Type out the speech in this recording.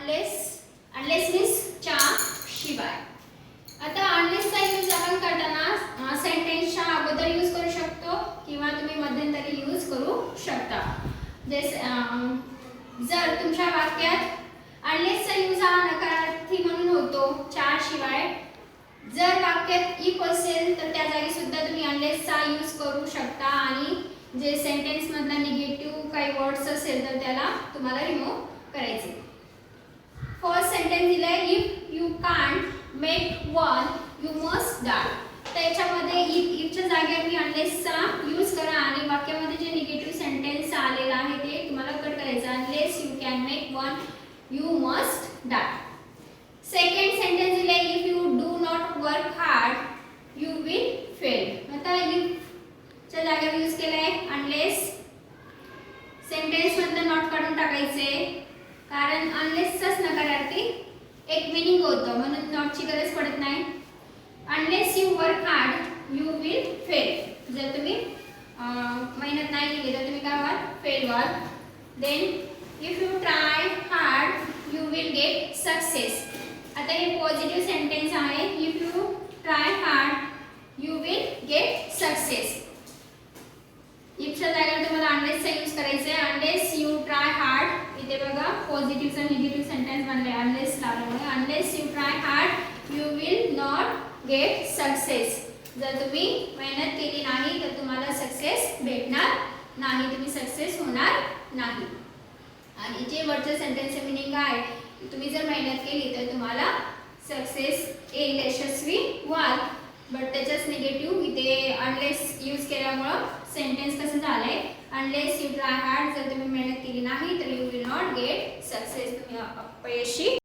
Unless means च्या शिवाय. आता अनलेसचा यूज आपण करताना सेंटेन्सच्या अगोदर यूज करू शकतो किंवा तुम्ही मध्यंतरी यूज करू शकता. जर तुमच्या वाक्यात अनलेसचा यूज हा नकारार्थी म्हणून होतो च्या शिवाय. जर वाक्यात इफ असेल तर त्या जागी सुद्धा तुम्ही अनलेसचा यूज करू शकता आणि जे सेंटेन्स मधला निगेटिव्ह काही वर्ड्स असेल तर त्याला तुम्हाला रिमूव्ह करायचे. फर्स्ट सेंटेन्स दिलाय if you can't make one you must die. त्याच्यामध्ये इफच्या जागेवर मी अनलेसचा यूज करा आणि वाक्यामध्ये जे निगेटिव्ह सेंटेन्स आलेला आहे ते तुम्हाला कट करायचं. Unless you can make one you must die. Second sentence दिलाय if you do not work hard you will fail. आता इफच्या जागेवर यूज केलाय अनलेस. सेंटेन्स मधलं नॉट काढून टाकायचे कारण अनलेसचाच नकारार्थी एक मीनिंग होतं म्हणून नॉटची गरज पडत नाही. Unless you work hard you will fail. जर तुम्ही मेहनत नाही केली तर तुम्ही काय व्हाल फेल व्हाल. Then if you try hard you will get success. आता हे पॉझिटिव्ह सेंटेन्स आहे. If you try hard you will get success. इफच्या जागेवर तुम्हाला अनलेसचा यूज करायचा आहे. Unless you try hard. इथे बघा पॉझिटिव्हचा निगेटिव्ह सेंटेन्स बनले अनलेस लावल्यामुळे. Unless you try hard you will not get success. जर तुम्ही मेहनत केली नाही तर तुम्हाला सक्सेस भेटणार नाही, तुम्ही सक्सेस होणार नाही. आणि जे वरच्या सेंटेन्सचे मीनिंग आहे तुम्ही जर मेहनत केली तर तुम्हाला सक्सेस येईल, यशस्वी व्हाल. बट त्याच्याच निगेटिव्ह इथे अनलेस यूज केल्यामुळं सेंटेन्स कसं झालंय अनलेस यू ट्राय हार्ड. जर तुम्ही मेहनत केली नाही तर you will not get success, तुम्ही अपयशी